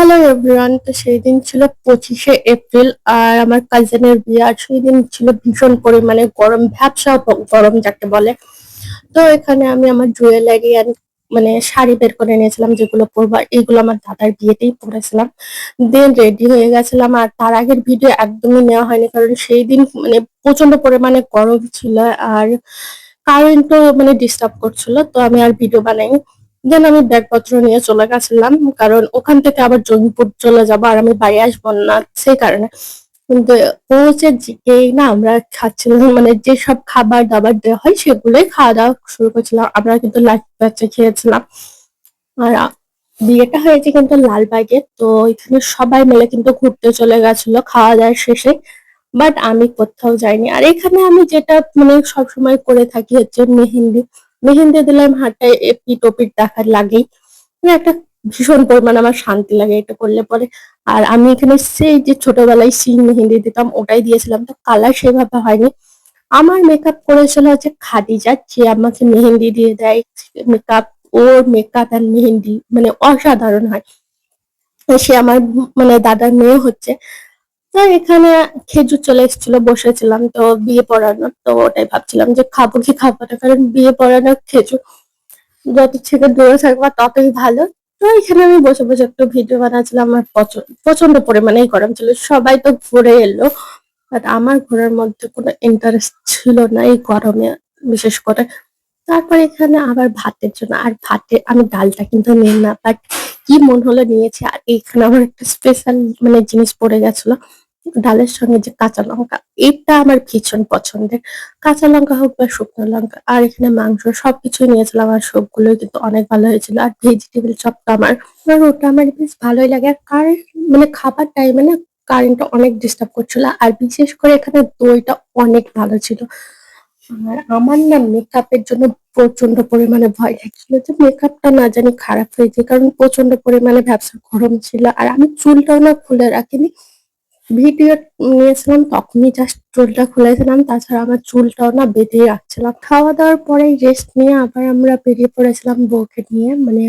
Hello everyone. তো সেই দিন ছিল 25শে এপ্রিল আর আমার কাজিনের বিয়ে। আর সেই দিন ছিল ভীষণ পরিমাণে গরম, ভ্যাপসা গরম যাকে বলে। তো এখানে আমি আমার জুয়েলারি অ্যান্ড মানে শাড়ি বের করে নিয়েছিলাম যেগুলো পরবো, আর এগুলো আমার দাদার বিয়েতেই পরেছিলাম। দেন রেডি হয়ে গেছিলাম, আর তার আগের ভিডিও একদমই নেওয়া হয়নি কারণ সেই দিন মানে প্রচন্ড পরিমাণে গরম ছিল আর কারেন্টও মানে ডিস্টার্ব করছিল, তো আমি আর ভিডিও বানাইনি। দেন আমি ব্যাগপত্র নিয়ে চলে গেছিলাম কারণ ওখান থেকে আবার জঙ্গিপুর চলে যাবো আর আমি বাড়ি আসবো না, সেই কারণে। কিন্তু পৌঁছে যেই না আমরা খাচ্ছিলাম, মানে যেসব খাবার দাবার দেওয়া হয় সেগুলোই খাওয়া দাওয়া শুরু করছিলাম। আমরা কিন্তু লাঞ্চ বাচ্চা খেয়েছিলাম। আর বিয়েটা হয়েছে কিন্তু লালবাগে, তো এখানে সবাই মিলে কিন্তু ঘুরতে চলে গেছিল খাওয়া দাওয়ার শেষে। বাট আমি কোথাও যাইনি। আর এখানে আমি যেটা মানে সবসময় করে থাকি হচ্ছে মেহেন্দি। মেহেন্দি দিলাম হাতে, এপিঠ ওপিঠ দেখার লাগেই মানে একটা ভীষণ পরিমাণে আমার শান্তি লাগে এটা করলে পরে। আর আমি এখানে সেই যে ছোটবেলায় সিং মেহেন্দি দিতাম ওটাই দিয়েছিলাম, তো কালার সেভাবে হয়নি। আমার মেকআপ করেছিল হচ্ছে খাদিজা, যে আমাকে মেহেন্দি দিয়ে দেয় মেকআপ। ওর মেকআপ এন্ড মেহেন্দি মানে অসাধারণ হয়। তো সে আমার মানে দাদার মেয়ে হচ্ছে। তো এখানে খেজুর চলে এসেছিল, বসেছিলাম তো বিয়ে পড়ানোর, তো ওটাই ভাবছিলাম যে খাবো কি খাবো না, কারণ বিয়ে পড়ানোর খেজুর যত থেকে দূরে থাকবা ততই ভালো। তো এখানে আমি বসে বসে একটু ভিডিও বানাচ্ছিলাম। আমার প্রচন্ড পরিমাণেই গরম ছিল, সবাই তো ঘুরে এলো বাট আমার ঘোরার মধ্যে কোনো ইন্টারেস্ট ছিল না এই গরমে, বিশেষ করে। তারপর এখানে আবার ভাতের জন্য, আর ভাতে আমি ডালটা কিন্তু নিই না, বাট কি মন হলো নিয়েছি। আর এখানে আমার একটা স্পেশাল মানে জিনিস পড়ে গেছিল, ডালের সঙ্গে যে কাঁচা লঙ্কা, এটা আমার ভীষণ পছন্দের। কাঁচা লঙ্কা হোক বা শুকনো লঙ্কা। আর এখানে মাংস সবকিছুই নিয়েছিলাম, আর সবগুলোই কিন্তু অনেক ভালো হয়েছিল। আর ভেজিটেবল চপটা আমার ওটা আমার বেশ ভালোই লাগে। আর কারেন্ট মানে খাবার টাইমে না কারেন্টটা অনেক ডিস্টার্ব করছিল, আর বিশেষ করে এখানে দইটা অনেক ভালো ছিল। আর আমার না মেকআপের জন্য প্রচন্ড পরিমাণে ভয় লাগছিল যে মেকআপটা না জানি খারাপ হয়ে যায়, কারণ প্রচন্ড পরিমাণে ভ্যাপসা গরম ছিল। আর আমি চুলটাও না খুলে রাখিনি, ভিডিও নিয়েছিলাম তখনই জাস্ট চুলটা খুলেছিলাম, তাছাড়া আমার চুলটাও না বেঁধে রাখছিলাম। খাওয়া দাওয়ার পরে রেস্ট নিয়ে আবার আমরা বেরিয়ে পড়েছিলাম বউকে নিয়ে, মানে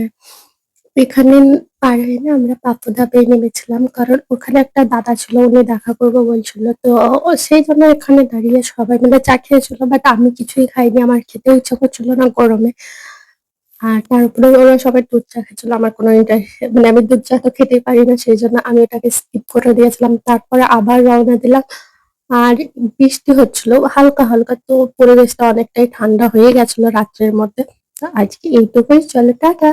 এখানে পাড়ায় না আমরা পাপুদা নেমেছিলাম কারণ ওখানে একটা দাদা ছিল, উনি দেখা করবো বলছিল। তো সেই জন্য এখানে দাঁড়িয়ে সবাই মিলে চা খেয়েছিল, বাট আমি কিছুই খাইনি, আমার খেতে ইচ্ছা করছিল না গরমে। আর তার উপরে ওরা সবাই দুধ চা খেয়েছিল, আমার কোনো ইন্টারেস্ট মানে আমি দুধ চা তো খেতেই পারি না, সেই জন্য আমি ওটাকে স্কিপ করে দিয়েছিলাম। তারপরে আবার রওনা দিলাম। আর বৃষ্টি হচ্ছিল হালকা হালকা, তো পরিবেশটা অনেকটাই ঠান্ডা হয়ে গেছিল রাত্রের মধ্যে। তো আজকে এইটুকুই, চলো টাটা।